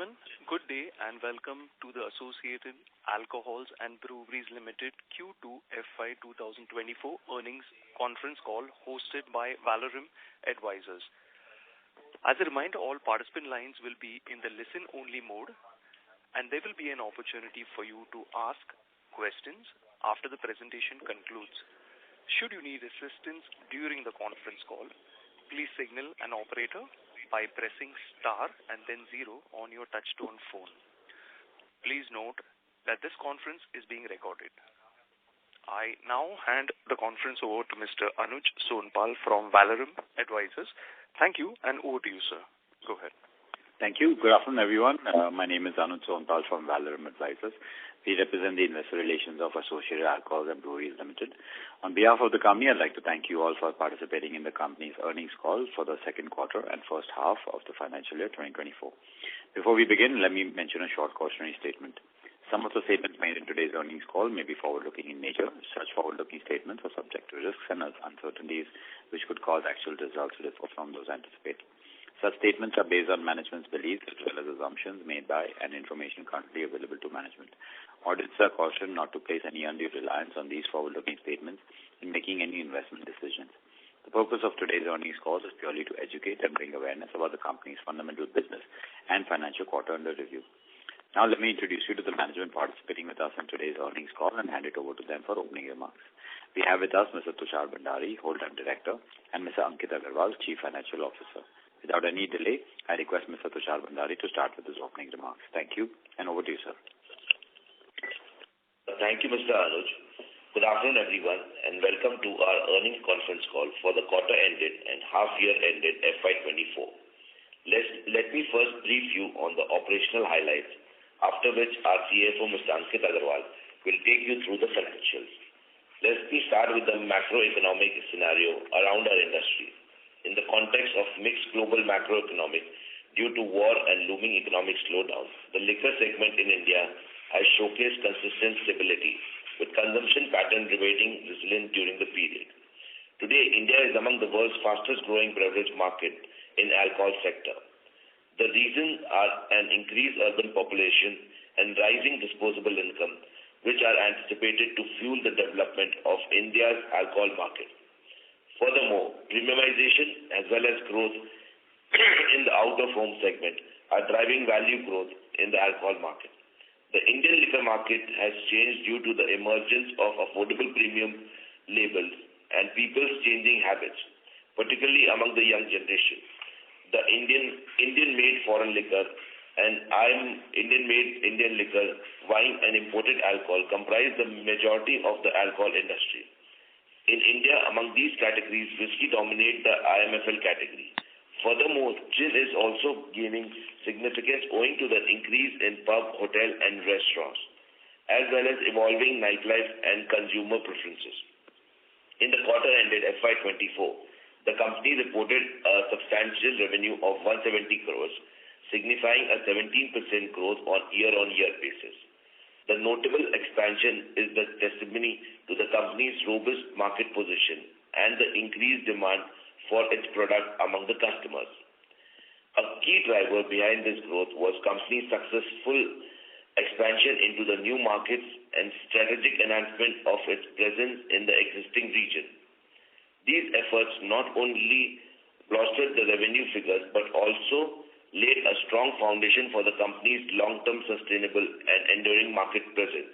gentlemen, good day and welcome to the Associated Alcohols and Breweries Limited Q2 FY2024 earnings conference call hosted by Valorum Advisors. As a reminder, all participant lines will be in the listen-only mode and there will be an opportunity for you to ask questions after the presentation concludes. Should you need assistance during the conference call, please signal an operator by pressing star and then 0 on your touchtone phone. Please note that this conference is being recorded. I now hand the conference over to Mr. Anuj Sonpal from Valorum Advisors. Thank you and over to you, sir. Go ahead. Thank you. Good afternoon, everyone. My name is Anuj Sonpal from Valorum Advisors. We represent the investor relations of Associated Alcohols and Breweries Limited. On behalf of the company, I'd like to thank you all for participating in the company's earnings call for the second quarter and first half of the financial year 2024. Before we begin, let me mention a short cautionary statement. Some of the statements made in today's earnings call may be forward-looking in nature. Such forward-looking statements are subject to risks and uncertainties which could cause actual results to differ from those anticipated. Such statements are based on management's beliefs as well as assumptions made by and information currently available to management. Auditors are cautioned not to place any undue reliance on these forward-looking statements in making any investment decisions. The purpose of today's earnings call is purely to educate and bring awareness about the company's fundamental business and financial quarter under review. Now let me introduce you to the management participating with us in today's earnings call and hand it over to them for opening remarks. We have with us Mr. Tushar Bhandari, Whole-time Director, and Mr. Ankit Agarwal, Chief Financial Officer. Without any delay, I request Mr. Tushar Bhandari to start with his opening remarks. Thank you, and over to you, sir. Thank you, Mr. Anuj. Good afternoon, everyone, and welcome to our earnings conference call for the quarter ended and half-year ended FY24. Let me first brief you on the operational highlights, after which our CFO, Mr. Ankit Agarwal, will take you through the financials. Let me start with the macroeconomic scenario around our industry. In the context of mixed global macroeconomic due to war and looming economic slowdown, the liquor segment in India has showcased consistent stability, with consumption pattern remaining resilient during the period. Today, India is among the world's fastest growing beverage market in alcohol sector. The reasons are an increased urban population and rising disposable income, which are anticipated to fuel the development of India's alcohol market. Furthermore, premiumization as well as growth in the out-of-home segment are driving value growth in the alcohol market. The Indian liquor market has changed due to the emergence of affordable premium labels and people's changing habits, particularly among the young generation. The Indian-made foreign liquor and Indian-made Indian liquor, wine and imported alcohol comprise the majority of the alcohol industry. In India, among these categories, whiskey dominate the IMFL category. Furthermore, gin is also gaining significance owing to the increase in pub, hotel and restaurants, as well as evolving nightlife and consumer preferences. In the quarter ended FY24, the company reported a substantial revenue of 170 crores, signifying a 17% growth on year-on-year basis. The notable expansion is the testimony to the company's robust market position and the increased demand for its product among the customers. A key driver behind this growth was company's successful expansion into the new markets and strategic enhancement of its presence in the existing region. These efforts not only bolstered the revenue figures but also laid a strong foundation for the company's long-term sustainable and enduring market presence.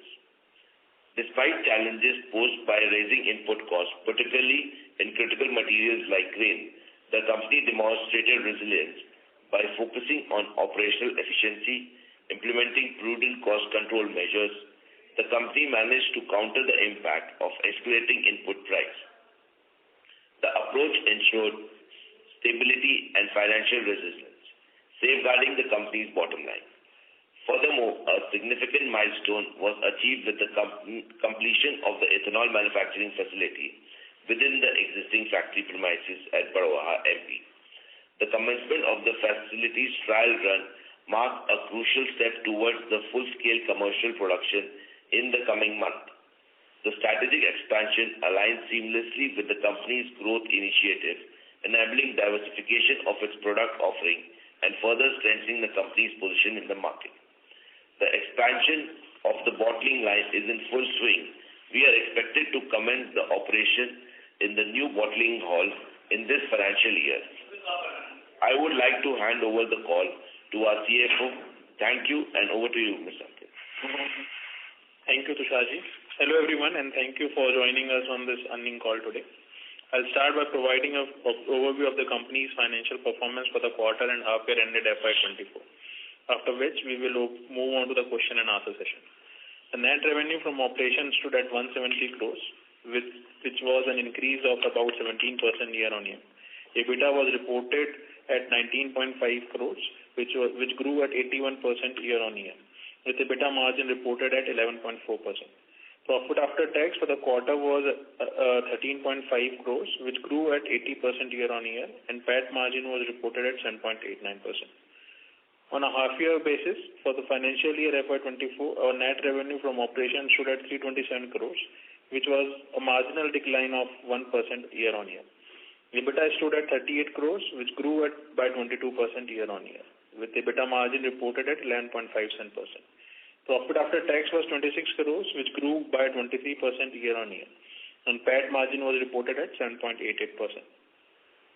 Despite challenges posed by rising input costs, particularly in critical materials like grain, the company demonstrated resilience by focusing on operational efficiency, implementing prudent cost control measures. The company managed to counter the impact of escalating input price. The approach ensured stability and financial resilience, safeguarding the company's bottom line. Furthermore, a significant milestone was achieved with the completion of the ethanol manufacturing facility within the existing factory premises at Baroha, MP. The commencement of the facility's trial run marked a crucial step towards the full-scale commercial production in the coming month. The strategic expansion aligns seamlessly with the company's growth initiatives, enabling diversification of its product offering and further strengthening the company's position in the market. bottling line is in full swing. We are expected to commence the operation in the new bottling hall in this financial year. I would like to hand over the call to our CFO. Thank you, and over to you, Mr. Ankit. Thank you, Tusharji. Hello, everyone, and thank you for joining us on this earnings call today. I'll start by providing an overview of the company's financial performance for the quarter and half year ended FY24, after which we will move on to the question and answer session. The net revenue from operations stood at 170 crores, which was an increase of about 17% year-on-year. EBITDA was reported at 19.5 crores, which grew at 81% year-on-year, with EBITDA margin reported at 11.4%. Profit after tax for the quarter was 13.5 crores, which grew at 80% year-on-year, and PAT margin was reported at 7.89%. On a half-year basis, for the financial year FY24, our net revenue from operations stood at 327 crores, which was a marginal decline of 1% year-on-year. EBITDA stood at 38 crores, which grew by 22% year-on-year, with EBITDA margin reported at 11.57%. Profit after tax was 26 crores, which grew by 23% year-on-year, and PAT margin was reported at 7.88%.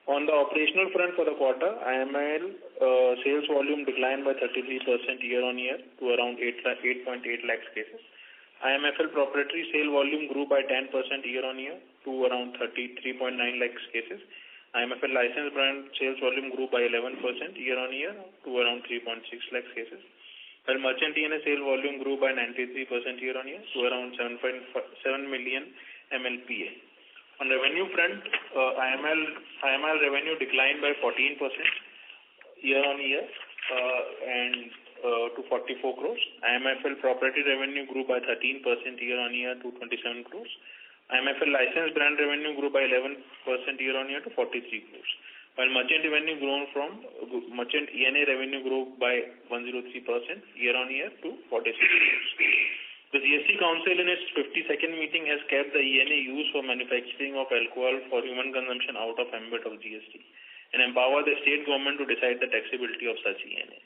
On the operational front for the quarter, IML sales volume declined by 33% year-on-year to around 8.8 lakhs cases. IMFL proprietary sale volume grew by 10% year-on-year to around 33.9 lakhs cases. IMFL licensed brand sales volume grew by 11% year-on-year to around 3.6 lakhs cases. While merchant ENA sale volume grew by 93% year-on-year to around 7 million MLPA. On revenue front, IML revenue declined by 14% year-on-year and to 44 crores. IMFL proprietary revenue grew by 13% year-on-year to 27 crores. IMFL licensed brand revenue grew by 11% year-on-year to 43 crores. While merchant ENA revenue grew by 103% year-on-year to 46 crores. The GST Council in its 52nd meeting has kept the ENA used for manufacturing of alcohol for human consumption out of ambit of GST and empower the state government to decide the taxability of such ENA.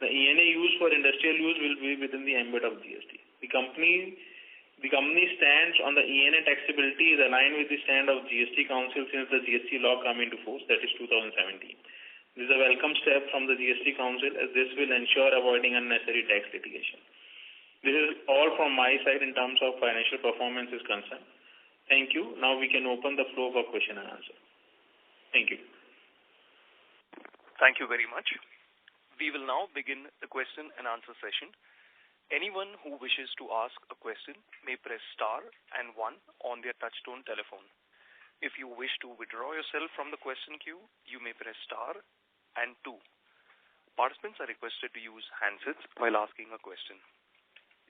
The ENA used for industrial use will be within the ambit of GST. The company stands on the ENA taxability is aligned with the stand of GST Council since the GST law came into force, that is 2017. This is a welcome step from the GST Council as this will ensure avoiding unnecessary tax litigation. This is all from my side in terms of financial performance is concerned. Thank you. Now we can open the floor for question and answer. Thank you. Thank you very much. We will now begin the question and answer session. Anyone who wishes to ask a question may press star and 1 on their touchtone telephone. If you wish to withdraw yourself from the question queue, you may press star and 2. Participants are requested to use handsets while asking a question.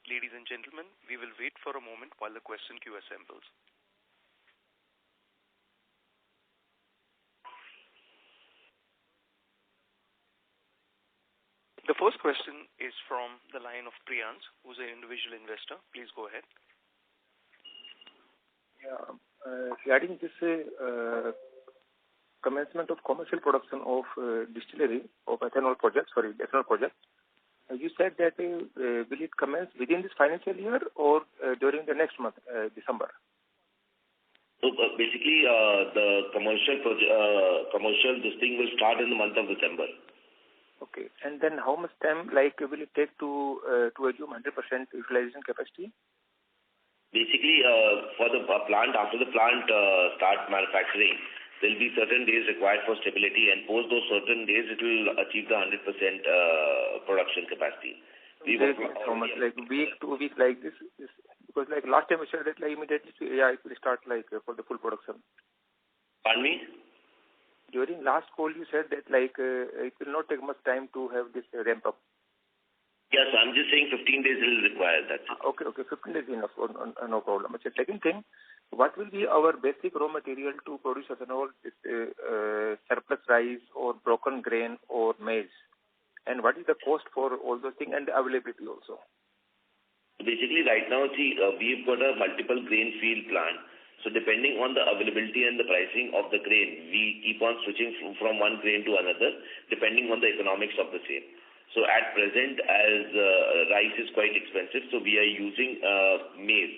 Ladies and gentlemen, we will wait for a moment while the question queue assembles. The first question is from the line of Priyans, who's an individual investor. Please go ahead. Yeah, regarding this commencement of commercial production of distillery of ethanol project, you said that will it commence within this financial year or during the next month, December? So basically, the commercial this thing will start in the month of December. Okay, and then how much time will it take to assume 100% utilization capacity? Basically, for the plant, after the plant start manufacturing, there will be certain days required for stability, and post those certain days, it will achieve the 100% production capacity. How much, like week, 2 weeks, like this? Because like last time we said that immediately, it will start for the full production. Pardon me? During last call, you said that it will not take much time to have this ramp up. Yes, I'm just saying 15 days will require that. Okay, 15 days enough, no problem. The second thing, what will be our basic raw material to produce ethanol, surplus rice or broken grain or maize? And what is the cost for all those things and the availability also? Basically, right now, we've got a multiple grain field plant. So depending on the availability and the pricing of the grain, we keep on switching from one grain to another, depending on the economics of the same. So at present, as rice is quite expensive, so we are using maize.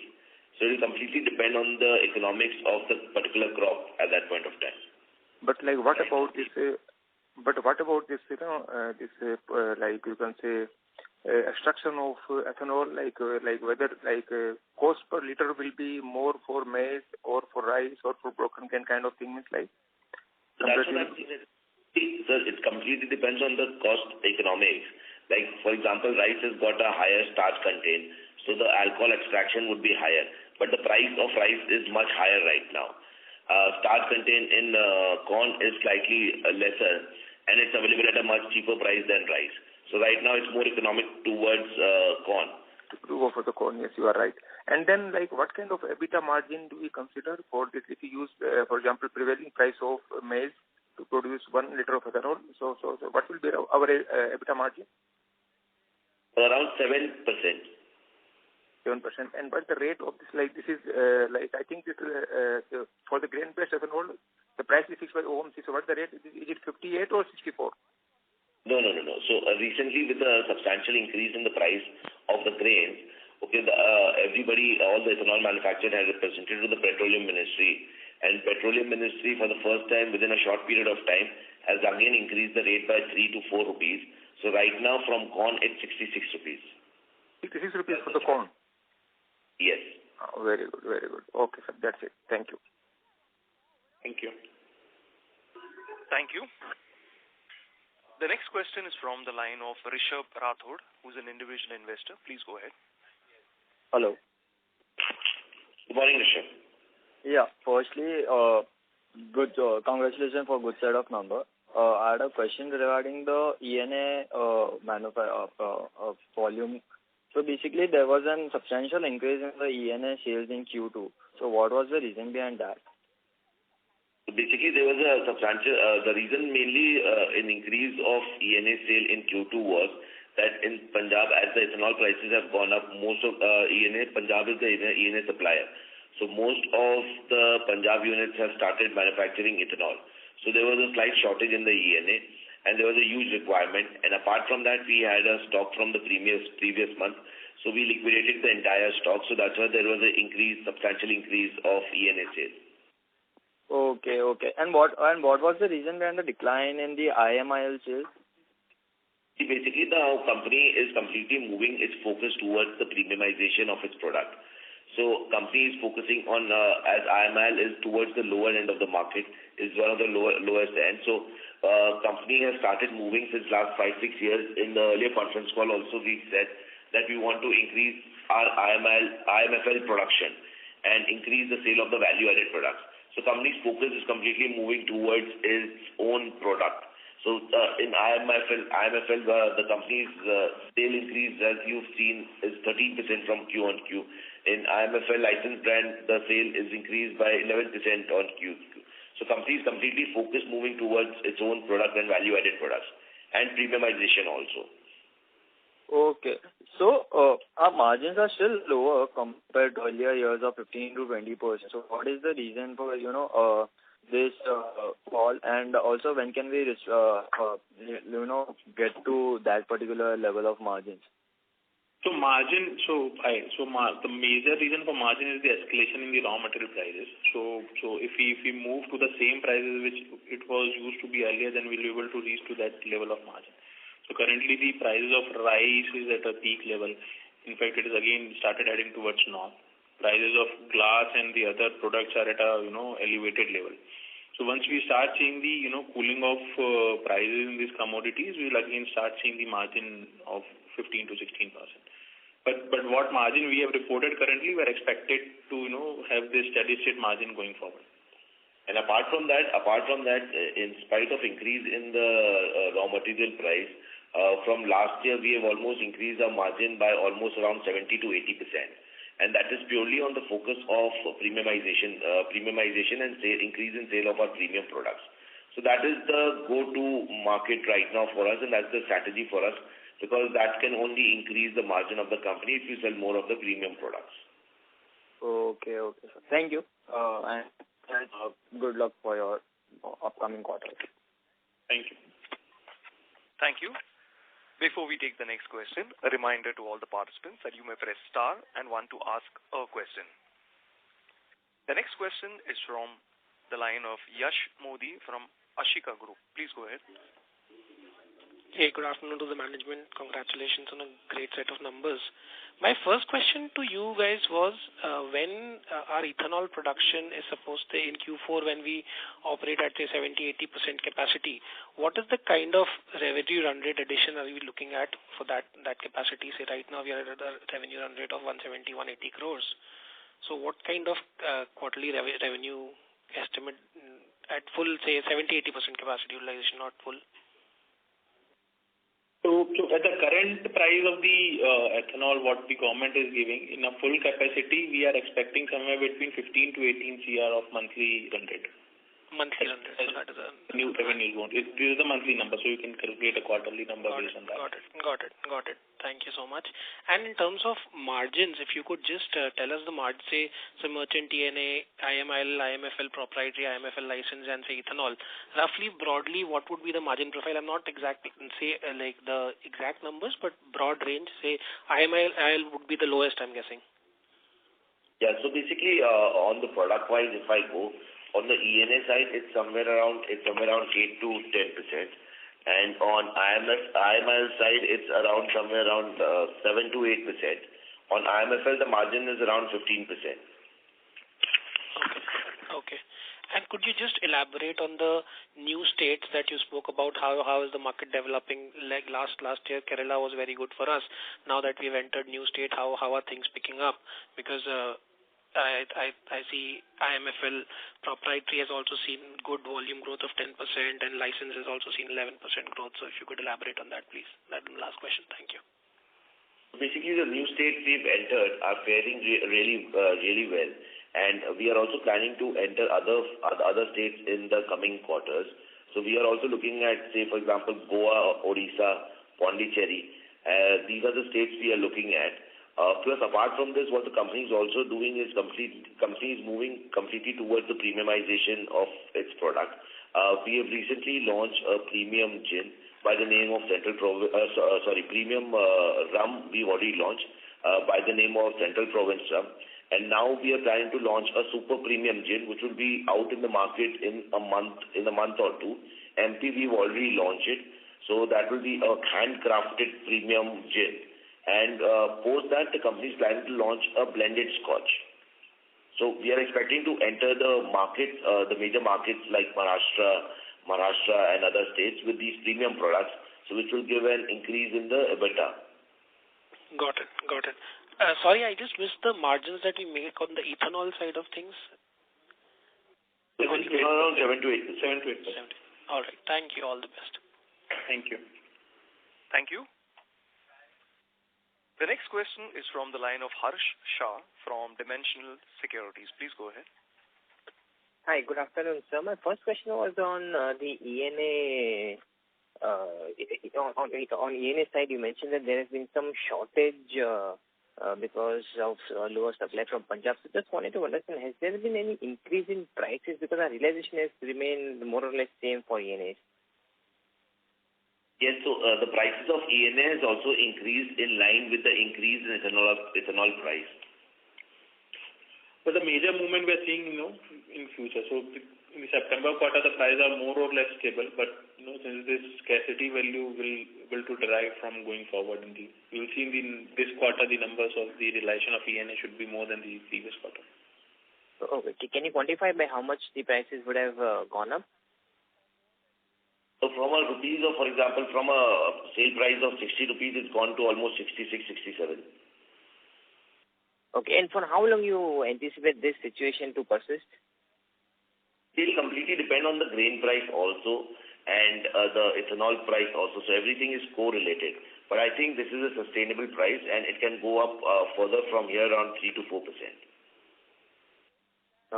So it will completely depend on the economics of the particular crop at that point of time. But like, what about this? Like you can say, extraction of ethanol, like whether cost per liter will be more for maize or for rice or for broken grain kind of thing, like. So that's what I'm saying. Sir, it completely depends on the cost economics. Like, for example, rice has got a higher starch content, so the alcohol extraction would be higher. But the price of rice is much higher right now. Starch content in corn is slightly lesser, and it's available at a much cheaper price than rice. So right now it's more economic towards corn. To go for the corn, yes, you are right. And then, like, what kind of EBITDA margin do we consider for this? If you use, for example, prevailing price of maize to produce 1 liter of ethanol, so what will be our EBITDA margin? Around 7%. 7%. And but the rate of this, like, this is I think this for the grain-based ethanol, the price is fixed by OMC. So what's the rate? Is it 58 or 64? No. So recently, with the substantial increase in the price of the grains, everybody, all the ethanol manufacturers had represented to the Petroleum Ministry, and Petroleum Ministry for the first time within a short period of time has again increased the rate by 3 to 4 rupees. So right now from corn it's 66 rupees. 66 rupees for the corn? Yes. Oh, very good, very good. Okay, sir, that's it. Thank you. Thank you. Thank you. The next question is from the line of Rishabh Rathod, who's an individual investor. Please go ahead. Hello. Good morning, Rishabh. Yeah, firstly, good. Congratulations for good set of number. I had a question regarding the ENA volume. So basically, there was a substantial increase in the ENA sales in Q2. So what was the reason behind that? Basically, there was a substantial, the reason mainly in increase of ENA sale in Q2 was that in Punjab, as the ethanol prices have gone up, most of Punjab is the ENA supplier. So most of the Punjab units have started manufacturing ethanol. So there was a slight shortage in the ENA, and there was a huge requirement. And apart from that, we had a stock from the previous month. So we liquidated the entire stock. So that's why there was an substantial increase of ENA sales. Okay. And what was the reason behind the decline in the IMIL sales? Basically, the company is completely moving its focus towards the premiumization of its product. So company is focusing on, as IMIL is towards the lower end of the market, is one of the lowest end. So company has started moving since last 5-6 years. In the earlier conference call also we said that we want to increase our IMFL production and increase the sale of the value-added products. So company's focus is completely moving towards its own product. So in IMFL, the company's sale increase, as you've seen, is 13% from Q on Q. In IMFL licensed brand, the sale is increased by 11% on Q. So company is completely focused moving towards its own product and value-added products and premiumization also. Okay. So our margins are still lower compared to earlier years of 15 to 20%. So what is the reason for this fall, and also when can we get to that particular level of margins? The major reason for margin is the escalation in the raw material prices. So if we move to the same prices which it was used to be earlier, then we'll be able to reach to that level of margin. So currently the prices of rice is at a peak level. In fact, it is again started heading towards north. Prices of glass and the other products are at a elevated level. So once we start seeing the cooling of prices in these commodities, we will again start seeing the margin of 15 to 16%. But what margin we have reported currently, we are expected to have this steady state margin going forward. And apart from that, in spite of increase in the raw material price, from last year we have almost increased our margin by almost around 70 to 80%. And that is purely on the focus of premiumization and increase in sale of our premium products. So that is the go-to market right now for us, and that's the strategy for us, because that can only increase the margin of the company if you sell more of the premium products. Okay. Thank you. And good luck for your upcoming quarters. Thank you. Thank you. Before we take the next question, a reminder to all the participants that you may press star and 1 to ask a question. The next question is from the line of Yash Modi from Ashika Group. Please go ahead. Hey, good afternoon to the management. Congratulations on a great set of numbers. My first question to you guys was when our ethanol production is supposed to, in Q4, when we operate at say 70-80% capacity, what is the kind of revenue run rate addition are we looking at for that capacity? Say right now we are at a revenue run rate of 170-180 crores. So what kind of quarterly revenue estimate at full, say 70-80% capacity utilization, not full? So at the current price of the ethanol, what the government is giving, in a full capacity, we are expecting somewhere between 15 to 18 CR of monthly run rate. Monthly run rate. So that is a new revenue. This is the monthly number, so you can calculate a quarterly number based on that. Got it. Thank you so much. And in terms of margins, if you could just tell us the margin, say, some merchant TNA, IMIL, IMFL proprietary, IMFL license, and say ethanol. Roughly, broadly, what would be the margin profile? I'm not exactly say like the exact numbers, but broad range. Say IMIL would be the lowest, I'm guessing. Yeah. So basically, on the product wise, if I go on the ENA side, it's somewhere around 8 to 10%. And on IMIL side, it's around somewhere around 7 to 8%. On IMFL, the margin is around 15%. Okay. And could you just elaborate on the new states that you spoke about? How is the market developing? Like last year, Kerala was very good for us. Now that we've entered new state, how are things picking up? Because I see IMFL proprietary has also seen good volume growth of 10% and license has also seen 11% growth. So if you could elaborate on that, please. That's the last question. Thank you. Basically, the new states we've entered are faring really well. And we are also planning to enter other states in the coming quarters. So we are also looking at, say, for example, Goa, Odisha, Pondicherry. These are the states we are looking at. Plus, apart from this, what the company is also doing is company is moving completely towards the premiumization of its product. We have recently launched a premium gin by the name of premium rum. We've already launched by the name of Central Province Rum. And now we are planning to launch a super premium gin, which will be out in the market in a month or two. MP, we've already launched it. So that will be a handcrafted premium gin. And post that, the company is planning to launch a blended scotch. So we are expecting to enter the markets, the major markets like Maharashtra and other states with these premium products, so which will give an increase in the EBITDA. Got it. Sorry, I just missed the margins that we make on the ethanol side of things. Around 7 to 8%. All right. Thank you. All the best. Thank you. Thank you. The next question is from the line of Harsh Shah from Dimensional Securities. Please go ahead. Hi, good afternoon, sir. My first question was on the ENA. On ENA side, you mentioned that there has been some shortage because of lower supply from Punjab. So just wanted to understand, has there been any increase in prices because our realization has remained more or less same for ENAs? Yes, so the prices of ENA has also increased in line with the increase in ethanol price. But the major movement we are seeing, in future. So in the September quarter, the prices are more or less stable. But since this scarcity value will able to derive from going forward, we will see in this quarter the numbers of the realization of ENA should be more than the previous quarter. Okay, can you quantify by how much the prices would have gone up? So from a rupees, or for example, from a sale price of 60 rupees, it's gone to almost 66, 67. Okay, and for how long you anticipate this situation to persist? It will completely depend on the grain price also and the ethanol price also. So everything is correlated. But I think this is a sustainable price and it can go up further from here on 3 to 4%.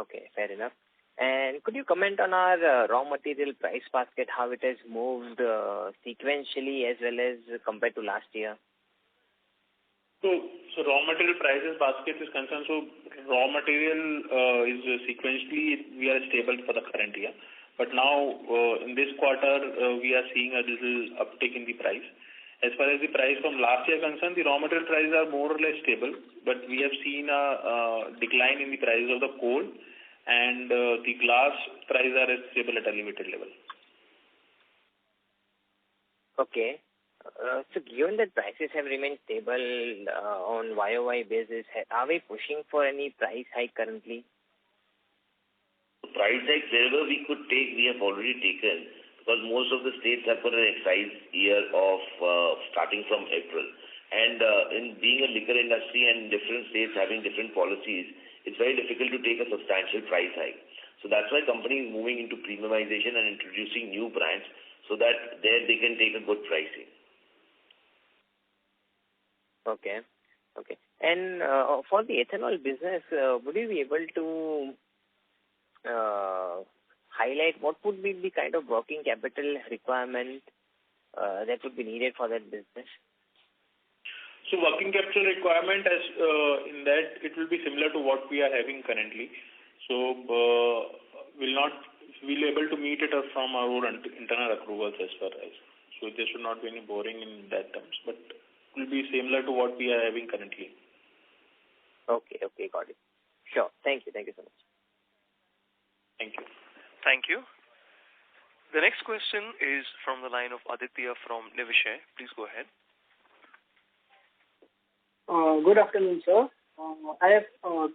Okay, fair enough. And could you comment on our raw material price basket, how it has moved sequentially as well as compared to last year? So raw material prices basket is concerned. So raw material is sequentially we are stable for the current year. But now in this quarter we are seeing a little uptick in the price. As far as the price from last year concerned, the raw material prices are more or less stable, but we have seen a decline in the price of the coal, and the glass prices are stable at a limited level. Okay. So given that prices have remained stable on YOY basis, are we pushing for any price hike currently? Price hike wherever we could take, we have already taken, because most of the states have got an excise year of starting from April. And in being a liquor industry and different states having different policies, it's very difficult to take a substantial price hike. So that's why company is moving into premiumization and introducing new brands so that there they can take a good pricing. Okay. And for the ethanol business, would you be able to highlight what would be the kind of working capital requirement that would be needed for that business? So working capital requirement, as in that it will be similar to what we are having currently. So we'll be able to meet it from our own internal accruals as far as. So there should not be any borrowing in that terms, but it will be similar to what we are having currently. Okay, got it. Sure. Thank you so much. Thank you. Thank you. The next question is from the line of Aditya from Niveshaay. Please go ahead. Good afternoon, sir. I have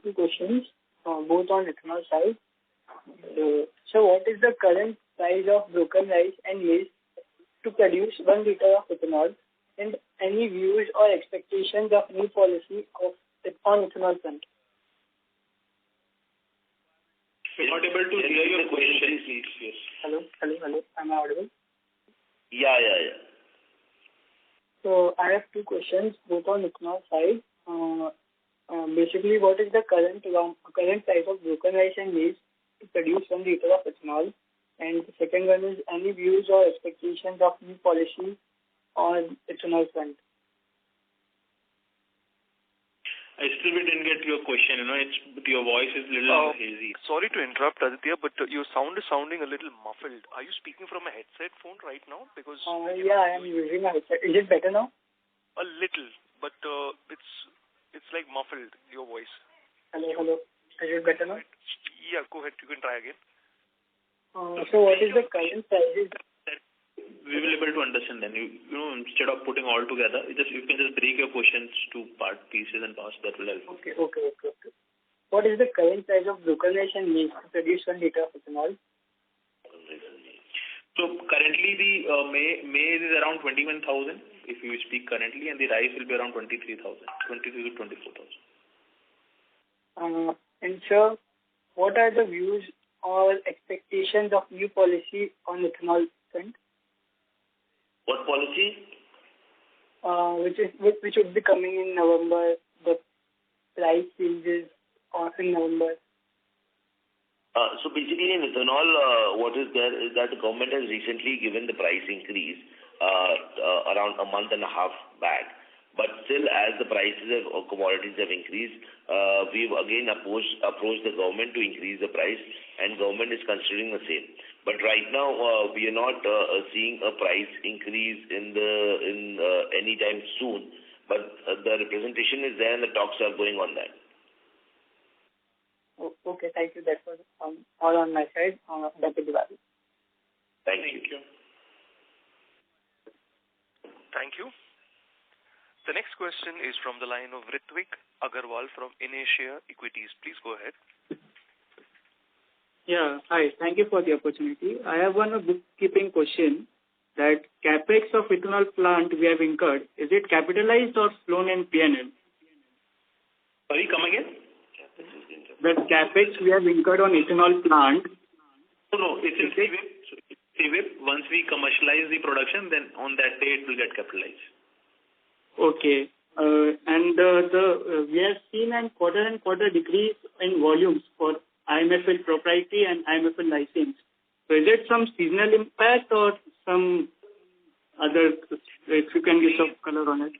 two questions, both on ethanol side. So what is the current price of broken rice and maize to produce 1 liter of ethanol, and any views or expectations of new policy on ethanol front? We're not able to hear your question, please. Yes. Hello. Am I audible? Yeah. So I have two questions, both on ethanol side. Basically, what is the current price of broken rice and maize to produce 1 liter of ethanol? And the second one is any views or expectations of new policy on ethanol front? I still didn't get your question. Your voice is a little hazy. Sorry to interrupt, Aditya, but your sound is sounding a little muffled. Are you speaking from a headset phone right now? Because yeah, I am using a headset. Is it better now? A little, but it's like muffled, your voice. Hello. Is it better now? Yeah, go ahead. You can try again. So what is the current prices? We will be able to understand then. Instead of putting all together, you can just break your questions to pieces and parts. That will help. Okay. What is the current price of broken rice and maize to produce 1 liter of ethanol? So currently the maize is around 21,000 if you speak currently, and the rice will be around 23,000, 23 to 24,000. And sir, what are the views or expectations of new policy on ethanol front? What policy? Which would be coming in November. The price changes in November. So basically in ethanol, what is there is that the government has recently given the price increase around a month and a half back. But still, as the prices of commodities have increased, we've again approached the government to increase the price, and government is considering the same. But right now, we are not seeing a price increase in any time soon. But the representation is there, and the talks are going on that. Okay, thank you. That was all on my side. That will be valid. Thank you. Thank you. The next question is from the line of Ritvik Agarwal from Inertia Equities. Please go ahead. Yeah, hi. Thank you for the opportunity. I have one bookkeeping question. That capex of ethanol plant we have incurred, is it capitalized or flown in P&L? Sorry, come again? The capex we have incurred on ethanol plant. No, it's in CWIP. Once we commercialize the production, then on that day it will get capitalized. Okay. And we have seen a quarter decrease in volumes for IMFL proprietary and IMFL license. So is it some seasonal impact or some other, if you can give some color on it?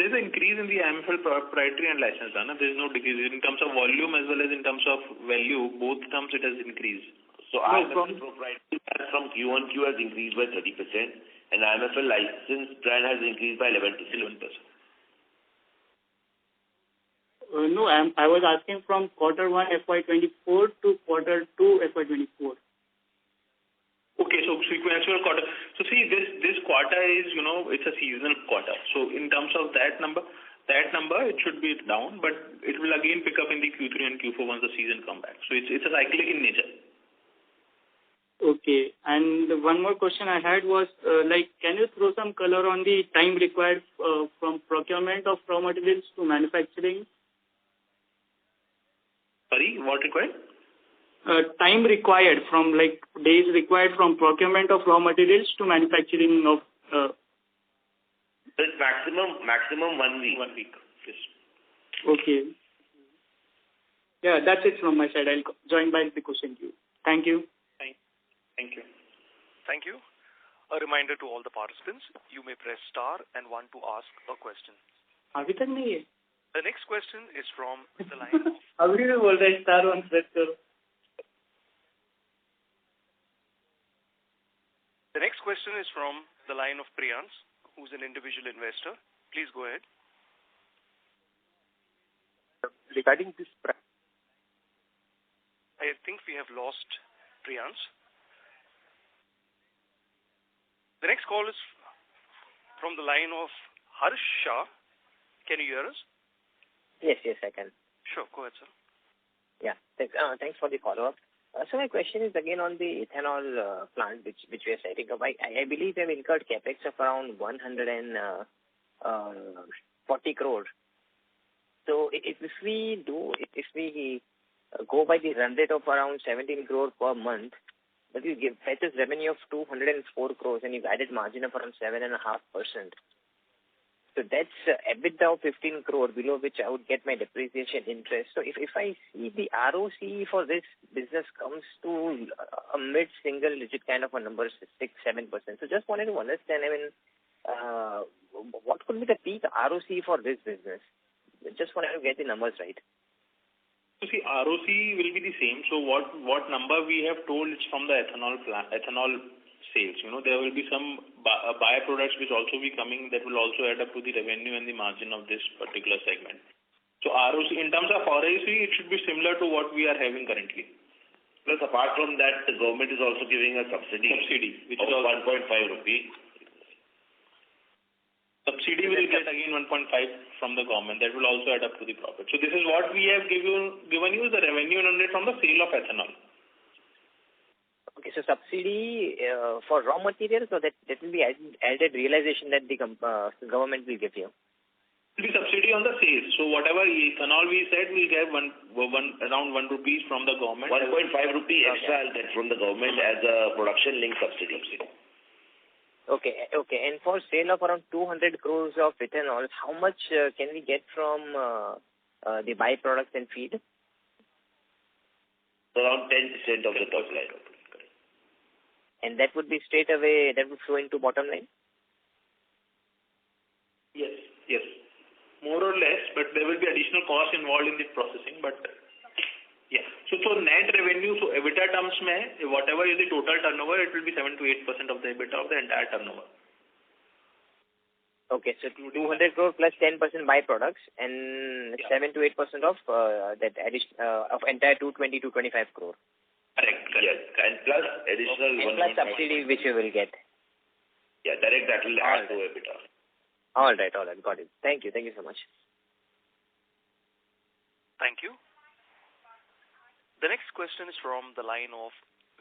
There is an increase in the IMFL proprietary and license. There is no decrease. In terms of volume as well as in terms of value, both terms it has increased. So IMFL proprietary from Q1Q has increased by 30%, and IMFL licensed brand has increased by 11%. No, I was asking from quarter 1 FY24 to quarter 2 FY24. Okay, so sequential quarter. So see, this quarter is, it's a seasonal quarter. So in terms of that number, it should be down, but it will again pick up in the Q3 and Q4 once the season come back. So it's a cyclic in nature. Okay, and one more question I had was, can you throw some color on the time required from procurement of raw materials to manufacturing? Sorry, what required? Time required from days required from procurement of raw materials to manufacturing of. It's maximum 1 week. 1 week. Yes. Okay. Yeah, that's it from my side. I'll join back the question queue. Thank you. Thank you. Thank you. A reminder to all the participants, you may press star and 1 to ask a question. अभी तक नहीं है. The next question is from the line of... अभी भी बोल रहे star 1 press करो. The next question is from the line of Priyans, who's an individual investor. Please go ahead. Regarding this price, I think we have lost Priyans. The next call is from the line of Harsh Shah. Can you hear us? Yes, I can. Sure, go ahead, sir. Yeah, thanks for the follow-up. So my question is again on the ethanol plant which we are setting up. I believe we have incurred capex of around 140 crores. So if we go by the run rate of around 17 crores per month, that will give fetches revenue of 204 crores, and you've added margin of around 7.5%. So that's EBITDA of 15 crore, below which I would get my depreciation interest. So if I see the ROC for this business comes to a mid-single digit kind of a number, 6-7%. So just wanted to understand, what could be the peak ROC for this business? Just wanted to get the numbers right. You see, ROC will be the same. So what number we have told is from the ethanol sales. There will be some byproducts which also be coming that will also add up to the revenue and the margin of this particular segment. So ROC, in terms of ROC, it should be similar to what we are having currently. Plus, apart from that, the government is also giving a subsidy which of is 1.5 rupee. Subsidy will get again 1.5 from the government. That will also add up to the profit. So this is what we have given you is the revenue rate from the sale of ethanol. Okay, so subsidy for raw materials, so that will be added realization that the government will give you. It will be subsidy on the sales. So whatever ethanol we said, we'll get around 1 rupees from the government. 1.5 rupee extra I'll get from the government as a production link subsidy. Okay. And for sale of around 200 crores of ethanol, how much can we get from the byproducts and feed? Around 10% of the top line. And that would be straight away, that would flow into bottom line? Yes. More or less, but there will be additional cost involved in the processing, but yeah. So net revenue, so EBITDA terms whatever is the total turnover, it will be 7 to 8% of the EBITDA of the entire turnover. Okay, so 200 crore plus 10% byproducts and 7 to 8% of that addition of entire 220 to 25 crore. Correct. Yes, and plus additional and plus subsidy which you will get. Yeah, direct that will add to EBITDA. All right, got it. Thank you so much. Thank you. The next question is from the line of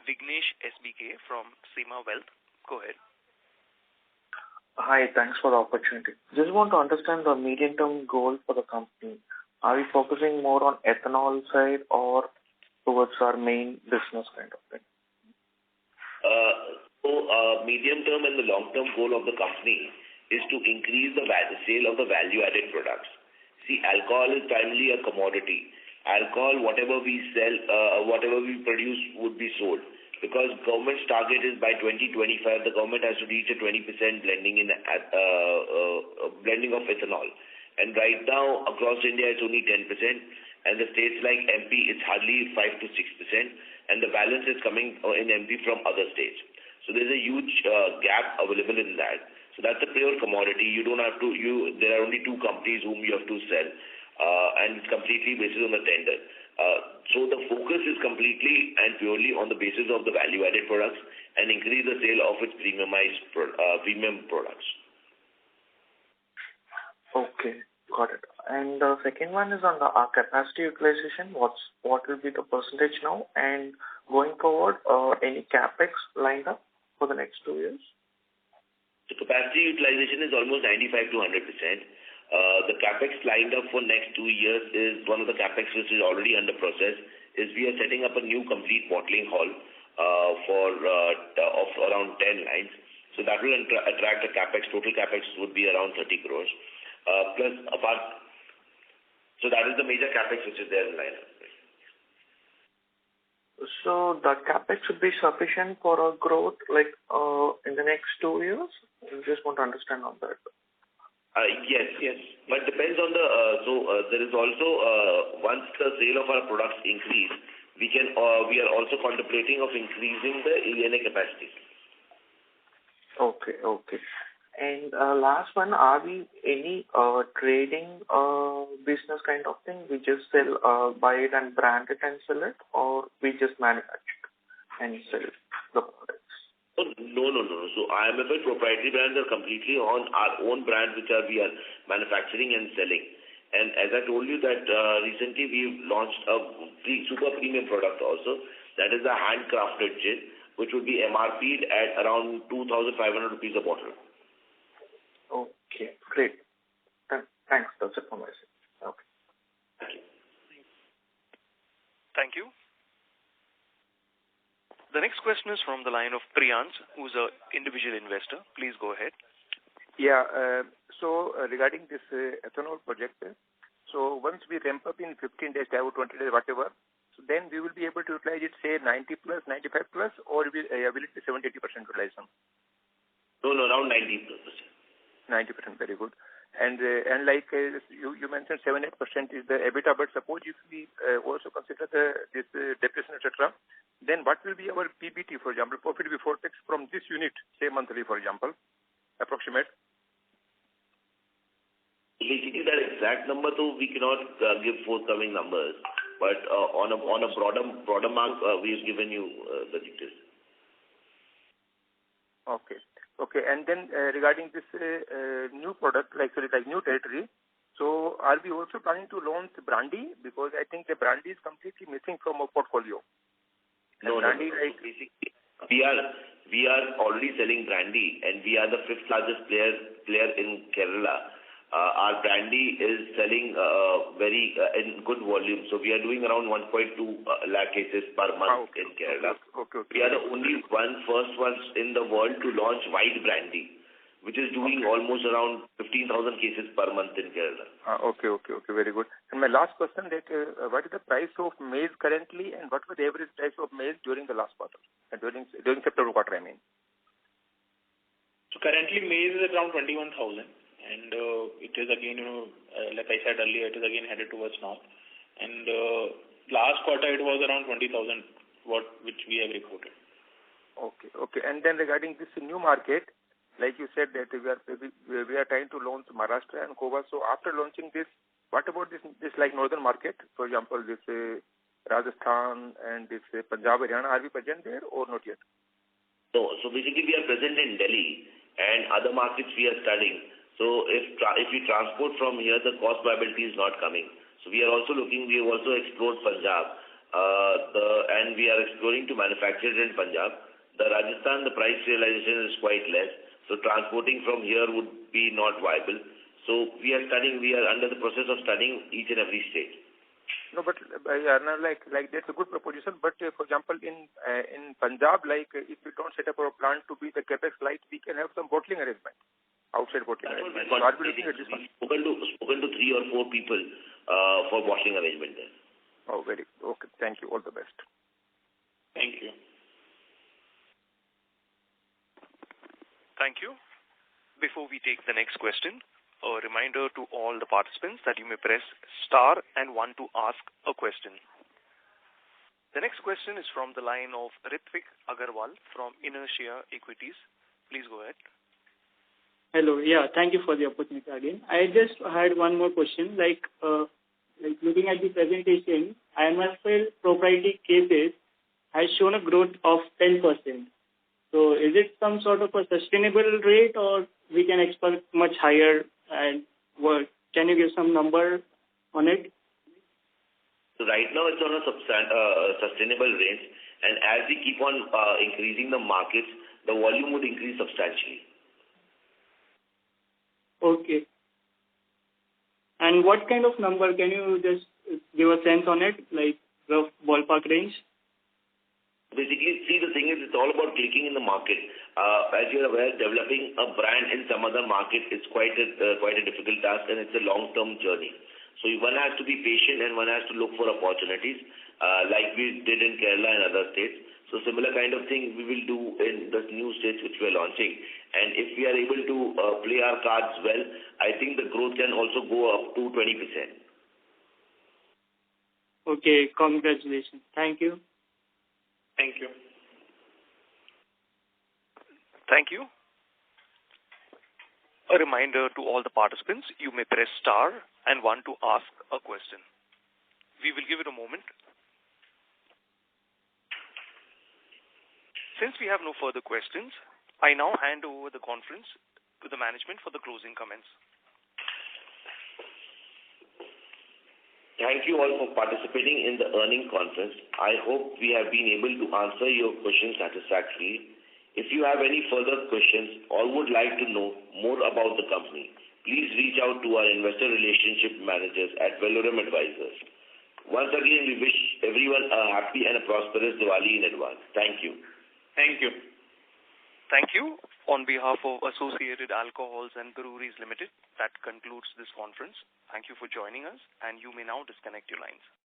Vignesh SBK from Seema Wealth. Go ahead. Hi, thanks for the opportunity. Just want to understand the medium-term goal for the company. Are we focusing more on ethanol side or towards our main business kind of thing? Medium-term and the long-term goal of the company is to increase the sale of the value-added products. See, alcohol is primarily a commodity. Alcohol, whatever we sell, whatever we produce would be sold. Because government's target is by 2025, the government has to reach a 20% blending blending of ethanol. And right now, across India, it's only 10%. And the states like MP, it's hardly 5 to 6%. And the balance is coming in MP from other states. So there's a huge gap available in that. So that's a pure commodity. You don't have to, there are only two companies whom you have to sell, and it's completely based on the tender. So the focus is completely and purely on the basis of the value-added products and increase the sale of its premium products. Okay, got it. And the second one is on our capacity utilization. What will be the percentage now? And going forward, any capex lined up for the next 2 years? The capacity utilization is almost 95 to 100%. The capex lined up for next 2 years is one of the capex which is already under process. Is we are setting up a new complete bottling hall of around 10 lines. So that will attract a capex. Total capex would be around 30 crores. So that is the major capex which is there in line. So that capex should be sufficient for our growth, like in the next 2 years. I just want to understand on that. Yes. But depends on the, there is also, once the sale of our products increase, we are also contemplating of increasing the ENA capacity. Okay. And last one, are we any trading business kind of thing? We just sell, buy it and brand it and sell it, or we just manufacture and sell the products? No. So IMFL proprietary brands are completely on our own brands, which we are manufacturing and selling. And as I told you that recently we've launched a super premium product also. That is a handcrafted gin, which would be MRP'd at around 2,500 rupees a bottle. Okay, great. Thanks. That's it for my side. Okay. Thank you. Thank you. The next question is from the line of Priyans, who's an individual investor. Please go ahead. Yeah. So regarding this ethanol project, so once we ramp up in 15 days, 20 days, whatever, so then we will be able to utilize it, say 90 plus, 95 plus, or will it be 70-80% utilization? No, around 90%. 90%, very good. And like you mentioned, 7-8% is the EBITDA, but suppose if we also consider this depreciation, etc., then what will be our PBT, for example, profit before tax from this unit, say monthly, for example, approximate? Basically, that exact number, though, we cannot give forthcoming numbers. But on a broader mark, we've given you the details. Okay. And then regarding this new product, like new territory, so are we also planning to launch brandy? Because I think the brandy is completely missing from our portfolio. No. Basically, we are already selling brandy, and we are the fifth largest player in Kerala. Our brandy is selling very in good volume. So we are doing around 1.2 lakh cases per month in Kerala. Okay. We are the only first ones in the world to launch white brandy, which is doing almost around 15,000 cases per month in Kerala. Okay, very good. And my last question, that what is the price of maize currently, and what was the average price of maize during the last quarter, during September quarter, I mean? So currently maize is around 21,000, and it is again, like I said earlier, it is again headed towards north. And last quarter it was around 20,000, which we have reported. Okay. And then regarding this new market, like you said that we are trying to launch Maharashtra and Goa. So after launching this, what about this like northern market? For example, this Rajasthan and this Punjab, Haryana, are we present there or not yet? No. So basically we are present in Delhi and other markets we are studying. So if we transport from here, the cost viability is not coming. So we are also looking. We have also explored Punjab, and we are exploring to manufacture it in Punjab. The Rajasthan, the price realization is quite less. So transporting from here would be not viable. So we are under the process of studying each and every state. No, but like that's a good proposition. But for example, in Punjab, like if we don't set up our plant to be the capex light, we can have some bottling arrangement, outside bottling arrangement. So are we looking at this one? Spoken to 3 or 4 people for bottling arrangement there. Oh, very good. Okay. Thank you. All the best. Thank you. Thank you. Before we take the next question, a reminder to all the participants that you may press star and 1 to ask a question. The next question is from the line of Ritvik Agarwal from Inertia Equities. Please go ahead. Hello. Yeah, thank you for the opportunity again. I just had one more question. Like looking at the presentation, IMFL proprietary cases has shown a growth of 10%. So is it some sort of a sustainable rate, or we can expect much higher? And what can you give some number on it? So right now it's on a sustainable range, and as we keep on increasing the markets, the volume would increase substantially. Okay. And what kind of number, can you just give a sense on it, like rough ballpark range? Basically, see, the thing is, it's all about clicking in the market. As you're aware, developing a brand in some other market is quite a difficult task, and it's a long-term journey. So one has to be patient and one has to look for opportunities, like we did in Kerala and other states. So similar kind of thing we will do in the new states which we are launching. And if we are able to play our cards well, I think the growth can also go up to 20%. Okay, congratulations. Thank you. Thank you. Thank you. A reminder to all the participants, you may press star and 1 to ask a question. We will give it a moment. Since we have no further questions, I now hand over the conference to the management for the closing comments. Thank you all for participating in the earnings conference. I hope we have been able to answer your questions satisfactorily. If you have any further questions or would like to know more about the company, please reach out to our investor relationship managers at Valorum Advisors. Once again, we wish everyone a happy and a prosperous Diwali in advance. Thank you. Thank you. Thank you. On behalf of Associated Alcohols and Breweries Limited, that concludes this conference. Thank you for joining us, and you may now disconnect your lines.